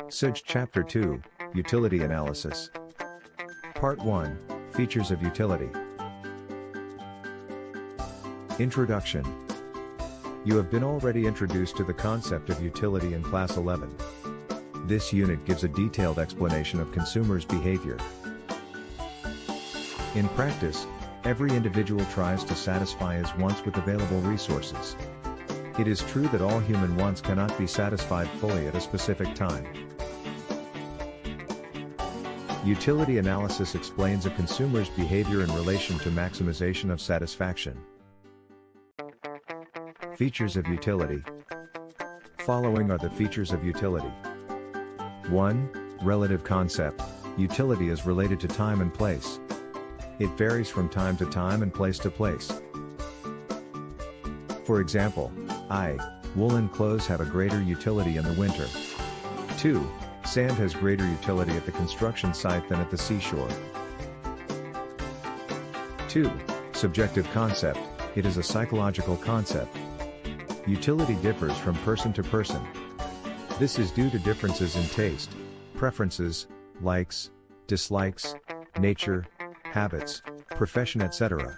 SYJC Chapter 2, Utility Analysis. Part 1, Features of Utility. Introduction. You have been already introduced to the concept of utility in Class 11. This unit gives a detailed explanation of consumers' behavior. In practice, every individual tries to satisfy his wants with available resources. It is true that all human wants cannot be satisfied fully at a specific time. Utility analysis explains a consumer's behavior in relation to maximization of satisfaction. Features of utility. Following are the features of utility. 1. Relative concept. Utility is related to time and place. It varies from time to time and place to place. For example, woolen clothes have a greater utility in the winter. 2. Sand has greater utility at the construction site than at the seashore. 2. Subjective concept. It is a psychological concept. Utility differs from person to person. This is due to differences in taste, preferences, likes, dislikes, nature, habits, profession, etc.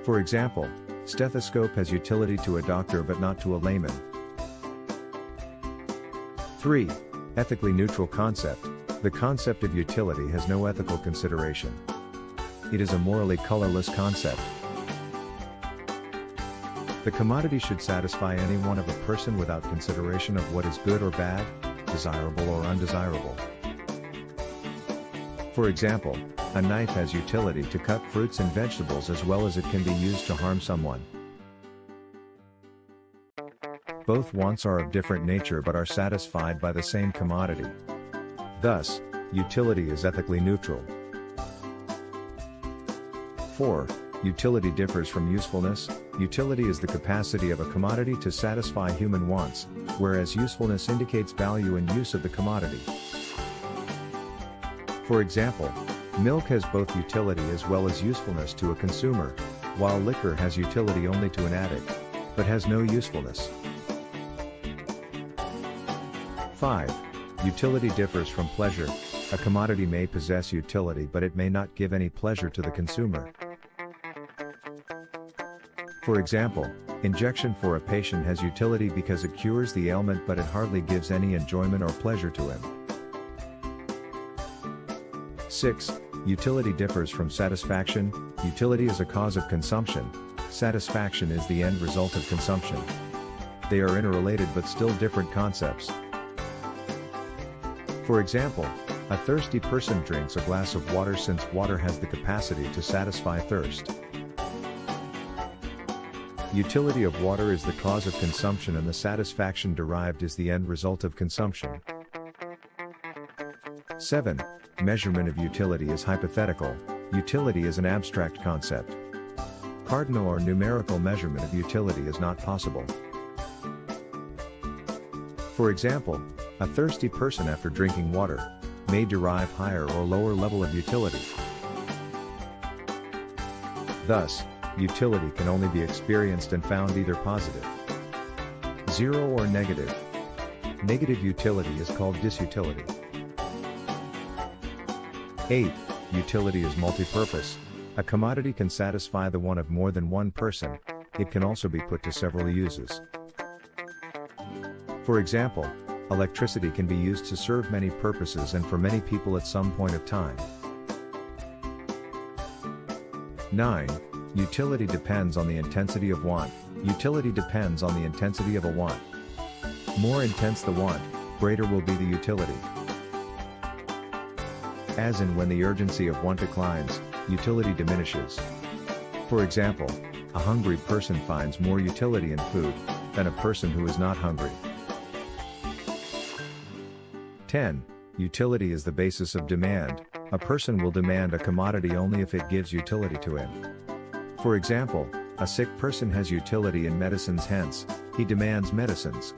For example, stethoscope has utility to a doctor but not to a layman. 3. Ethically neutral concept. The concept of utility has no ethical consideration. It is a morally colorless concept. The commodity should satisfy any want of a person without consideration of what is good or bad, desirable or undesirable. For example, a knife has utility to cut fruits and vegetables as well as it can be used to harm someone. Both wants are of different nature but are satisfied by the same commodity. Thus, utility is ethically neutral. 4. Utility differs from usefulness. Utility is the capacity of a commodity to satisfy human wants, whereas usefulness indicates value and use of the commodity. For example, milk has both utility as well as usefulness to a consumer, while liquor has utility only to an addict, but has no usefulness. 5. Utility differs from pleasure. A commodity may possess utility but it may not give any pleasure to the consumer. For example, injection for a patient has utility because it cures the ailment but it hardly gives any enjoyment or pleasure to him. 6. Utility differs from satisfaction. Utility is a cause of consumption. Satisfaction is the end result of consumption. They are interrelated but still different concepts. For example, a thirsty person drinks a glass of water since water has the capacity to satisfy thirst. Utility of water is the cause of consumption and the satisfaction derived is the end result of consumption. 7. Measurement of utility is hypothetical. Utility is an abstract concept. Cardinal or numerical measurement of utility is not possible. For example, a thirsty person after drinking water may derive higher or lower level of utility. Thus, utility can only be experienced and found either positive, 0 or negative. Negative utility is called disutility. 8. Utility is multipurpose. A commodity can satisfy the want of more than one person. It can also be put to several uses. For example, electricity can be used to serve many purposes and for many people at some point of time. 9. Utility depends on the intensity of want. Utility depends on the intensity of a want. More intense the want, greater will be the utility. As in when the urgency of want declines, utility diminishes. For example, a hungry person finds more utility in food than a person who is not hungry. 10. Utility is the basis of demand. A person will demand a commodity only if it gives utility to him. For example, a sick person has utility in medicines, hence, he demands medicines.